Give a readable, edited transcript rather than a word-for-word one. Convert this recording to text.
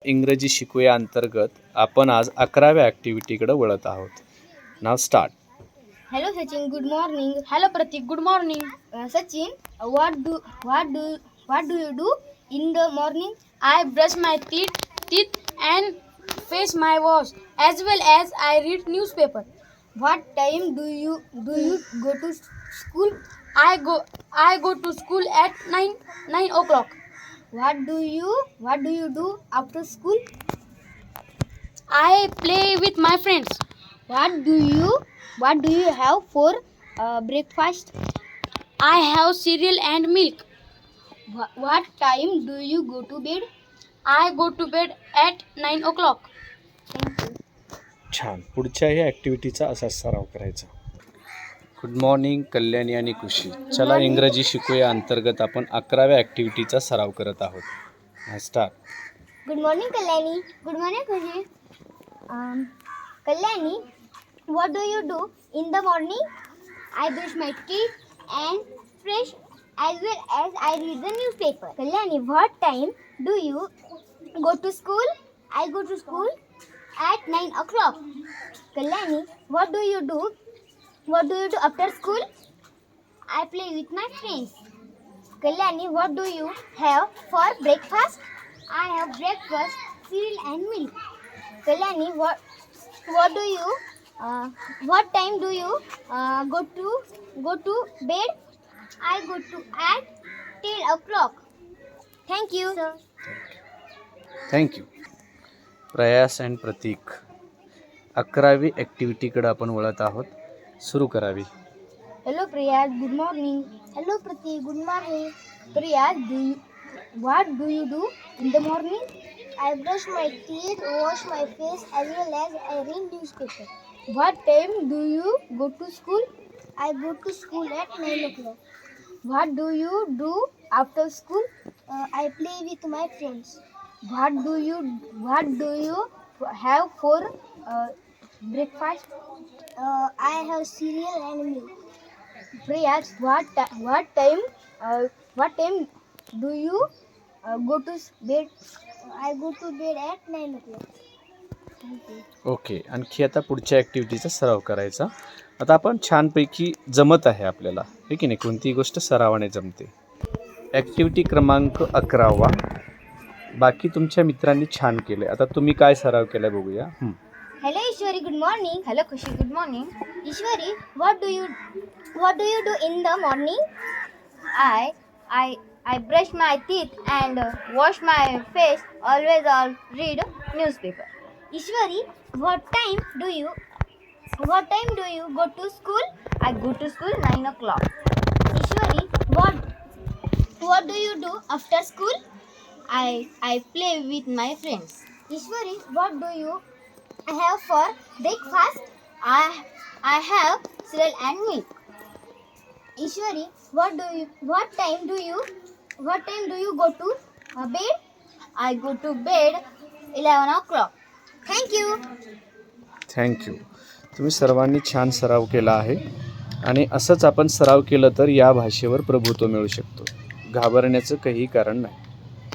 इंग्रजी शिकूया अंतर्गत आपण आज 11व्या ॲक्टिव्हिटीकडे वळत आहोत. नाव start. Hello Sachin, good morning. Hello Pratik, good morning. Sachin, what do you do in the morning? I brush my teeth and face my wash, as well as I read newspaper. What time do you go to school? I go to school at 9 o'clock. What do you do after school? I play with my friends. What do you have for breakfast? I have cereal and milk. What time do you go to bed? I go to bed at 9 o'clock. Thank you. छान. पुढच्याही ॲक्टिव्हिटीचा असाच सराव करायचा. Good morning Kalyani आणि खुशी. चला इंग्रजी शिकूया अंतर्गत आपण 11व्या ॲक्टिव्हिटीचा सराव करत आहोत. Start. Good morning, Kalyani. Good morning, Khushi. Kalyani, what do you do in the morning? I brush my teeth and fresh, as well as I read the newspaper. Kalyani, what time do you go to school? I go to school at 9 o'clock. Kalyani, what do you do? What do you do after school? I play with my friends. Kalyani, what do you have for breakfast? I have breakfast, cereal and milk. Kalyani, what time do you go to bed? I go to at 10 o'clock. Thank you. Thank you. प्रयास and प्रतीक. 11वी ॲक्टिव्हिटीकडे आपण वळत आहोत. सुरू करावी. Hello Priyas, good morning. Hello Pratik, good morning. Priyas, what do you do in the morning? I brush my teeth, wash my face, as well as I read newspaper. What time do you go to school? I go to school at 9 o'clock. What do you do after school? I play with my friends. What do you have for breakfast? I have cereal and milk. Priyas, what time do you go to bed? I go to bed at 9 o'clock. Thank you. Okay. आणखी आता पुढच्या ॲक्टिव्हिटीचा सराव करायचा. आता आपण छानपैकी जमत आहे आपल्याला, हे की नाही, कोणतीही गोष्ट सरावाने जमते. ॲक्टिव्हिटी क्रमांक 11वा. बाकी तुमच्या मित्रांनी छान केलं आहे. आता तुम्ही काय सराव केला आहे बघूया. Hello Ishwari, good morning. Hello Khushi, good morning. Ishwari, what do you do in the morning? I brush my teeth and wash my face. Always I'll read newspaper. Ishwari, what time do you go to school? I go to school 9 o'clock. Ishwari, what do you do after school? I play with my friends. Ishwari, what do you have for breakfast? I have cereal and milk. Ishwari, what time do you go to bed? I go to bed 11 o'clock. Thank you. Thank you. तुम्ही सर्वांनी छान सराव केला आहे आणि असंच आपण सराव केलं तर या भाषेवर प्रभुत्व मिळू शकतो. घाबरण्याचं काही कारण नाही.